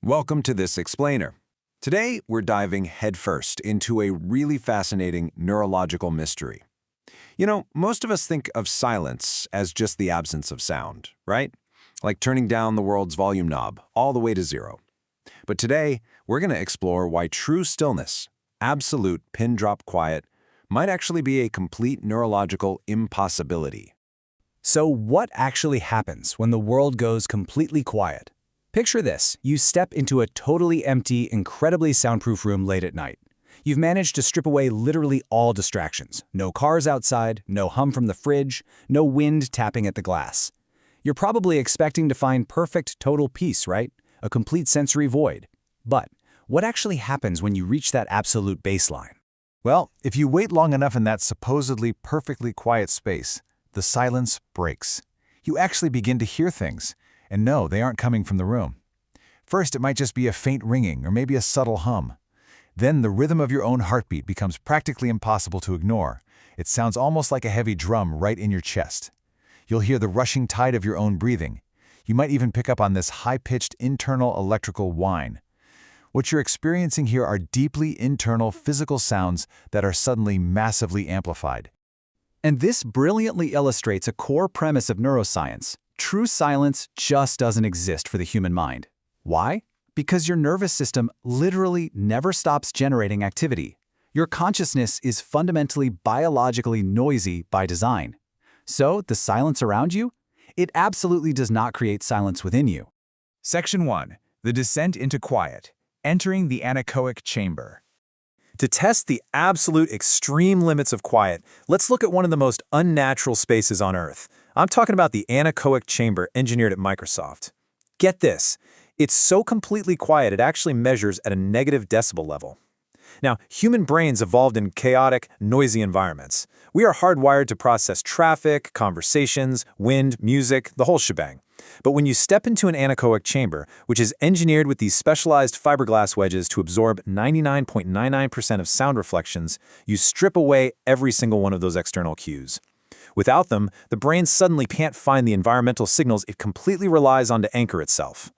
Welcome to this explainer. Today, we're diving headfirst into a really fascinating neurological mystery. Most of us think of silence as just the absence of sound, right? Like turning down the world's volume knob all the way to zero. But today, we're going to explore why true stillness, absolute pin-drop quiet, might actually be a complete neurological impossibility. So what actually happens when the world goes completely quiet? Picture this. You step into a totally empty, incredibly soundproof room late at night. You've managed to strip away literally all distractions. No cars outside, no hum from the fridge, no wind tapping at the glass. You're probably expecting to find perfect total peace, right? A complete sensory void. But what actually happens when you reach that absolute baseline? Well, if you wait long enough in that supposedly perfectly quiet space, the silence breaks. You actually begin to hear things. And no, they aren't coming from the room. First, it might just be a faint ringing or maybe a subtle hum. Then the rhythm of your own heartbeat becomes practically impossible to ignore. It sounds almost like a heavy drum right in your chest. You'll hear the rushing tide of your own breathing. You might even pick up on this high-pitched internal electrical whine. What you're experiencing here are deeply internal physical sounds that are suddenly massively amplified. And this brilliantly illustrates a core premise of neuroscience. True silence just doesn't exist for the human mind. Why? Because your nervous system literally never stops generating activity. Your consciousness is fundamentally biologically noisy by design. So, the silence around you? It absolutely does not create silence within you. Section 1. The Descent into Quiet. Entering the Anechoic Chamber. To test the absolute extreme limits of quiet, let's look at one of the most unnatural spaces on Earth. I'm talking about the Anechoic chamber engineered at Microsoft. Get this, it's so completely quiet it actually measures at a negative decibel level. Now, human brains evolved in chaotic, noisy environments. We are hardwired to process traffic, conversations, wind, music, the whole shebang. But when you step into an anechoic chamber, which is engineered with these specialized fiberglass wedges to absorb 99.99% of sound reflections, you strip away every single one of those external cues. Without them, the brain suddenly can't find the environmental signals it completely relies on to anchor itself.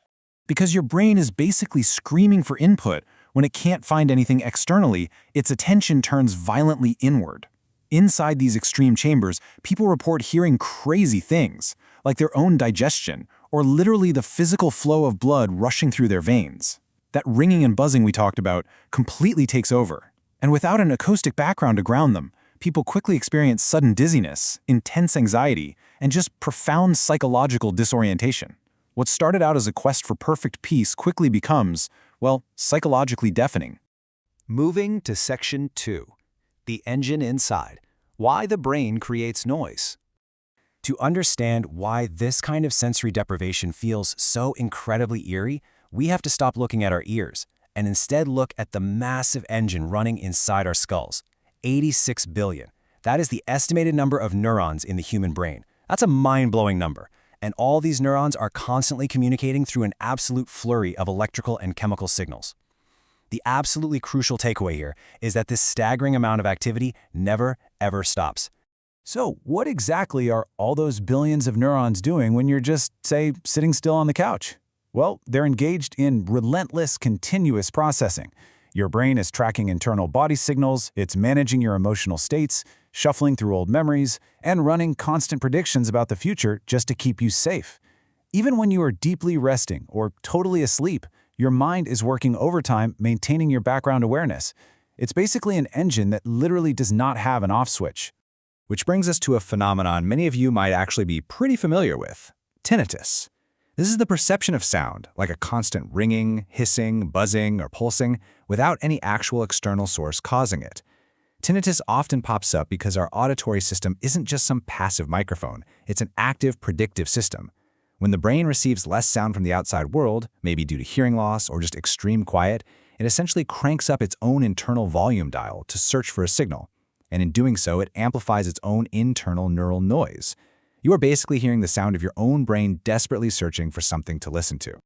Because your brain is basically screaming for input. When it can't find anything externally, its attention turns violently inward. Inside these extreme chambers, people report hearing crazy things, like their own digestion, or literally the physical flow of blood rushing through their veins. That ringing and buzzing we talked about completely takes over. And without an acoustic background to ground them, people quickly experience sudden dizziness, intense anxiety, and just profound psychological disorientation. What started out as a quest for perfect peace quickly becomes, well, psychologically deafening. Moving to Section 2. The engine inside. Why the brain creates noise. To understand why this kind of sensory deprivation feels so incredibly eerie, we have to stop looking at our ears and instead look at the massive engine running inside our skulls. 86 billion. That is the estimated number of neurons in the human brain. That's a mind-blowing number. And all these neurons are constantly communicating through an absolute flurry of electrical and chemical signals. The absolutely crucial takeaway here is that this staggering amount of activity never, ever stops. So, what exactly are all those billions of neurons doing when you're just, say, sitting still on the couch? Well, they're engaged in relentless, continuous processing. Your brain is tracking internal body signals, it's managing your emotional states, shuffling through old memories, and running constant predictions about the future just to keep you safe. Even when you are deeply resting or totally asleep, your mind is working overtime maintaining your background awareness. It's basically an engine that literally does not have an off switch. Which brings us to a phenomenon many of you might actually be pretty familiar with: tinnitus. This is the perception of sound, like a constant ringing, hissing, buzzing, or pulsing, without any actual external source causing it. Tinnitus often pops up because our auditory system isn't just some passive microphone, it's an active, predictive system. When the brain receives less sound from the outside world, maybe due to hearing loss or just extreme quiet, it essentially cranks up its own internal volume dial to search for a signal. And in doing so, it amplifies its own internal neural noise. You are basically hearing the sound of your own brain desperately searching for something to listen to.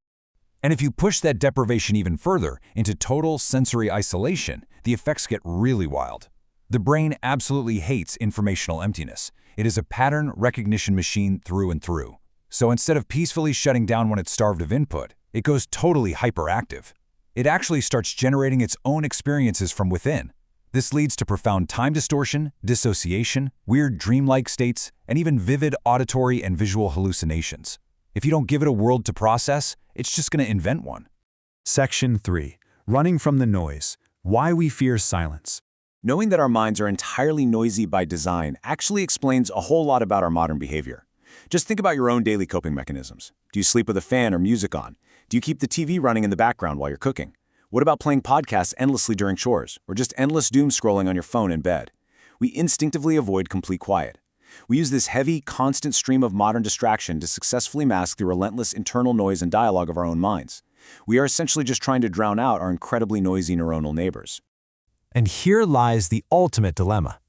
And if you push that deprivation even further into total sensory isolation, the effects get really wild. The brain absolutely hates informational emptiness. It is a pattern recognition machine through and through. So instead of peacefully shutting down when it's starved of input, It goes totally hyperactive. It actually starts generating its own experiences from within. This leads to profound time distortion, dissociation, weird dreamlike states, and even vivid auditory and visual hallucinations. If you don't give it a world to process, it's just going to invent one. Section 3. Running from the noise. Why we fear silence. Knowing that our minds are entirely noisy by design actually explains a whole lot about our modern behavior. Just think about your own daily coping mechanisms. Do you sleep with a fan or music on? Do you keep the TV running in the background while you're cooking? What about playing podcasts endlessly during chores, or just endless doom scrolling on your phone in bed? We instinctively avoid complete quiet. We use this heavy, constant stream of modern distraction to successfully mask the relentless internal noise and dialogue of our own minds. We are essentially just trying to drown out our incredibly noisy neuronal neighbors. And here lies the ultimate dilemma.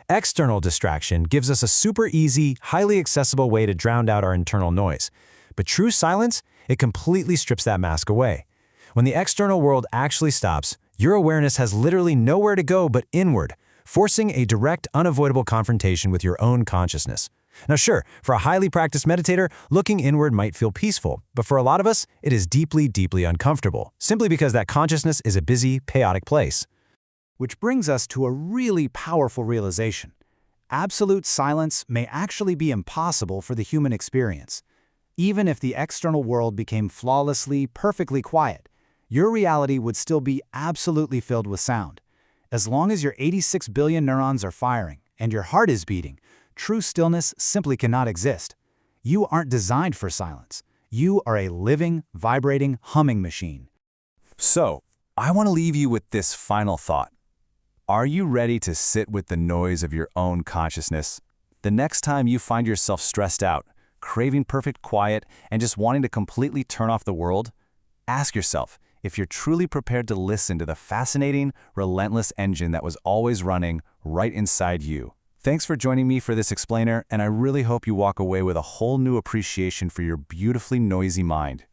External distraction gives us a super easy, highly accessible way to drown out our internal noise. But true silence, it completely strips that mask away. When the external world actually stops, your awareness has literally nowhere to go but inward, forcing a direct, unavoidable confrontation with your own consciousness. Now sure, for a highly practiced meditator, looking inward might feel peaceful, but for a lot of us, it is deeply, deeply uncomfortable, simply because that consciousness is a busy, chaotic place. Which brings us to a really powerful realization. Absolute silence may actually be impossible for the human experience. Even if the external world became flawlessly, perfectly quiet, your reality would still be absolutely filled with sound. As long as your 86 billion neurons are firing and your heart is beating, true stillness simply cannot exist. You aren't designed for silence. You are a living, vibrating, humming machine. So, I want to leave you with this final thought. Are you ready to sit with the noise of your own consciousness? The next time you find yourself stressed out, craving perfect quiet, and just wanting to completely turn off the world, ask yourself if you're truly prepared to listen to the fascinating, relentless engine that was always running right inside you. Thanks for joining me for this explainer, and I really hope you walk away with a whole new appreciation for your beautifully noisy mind.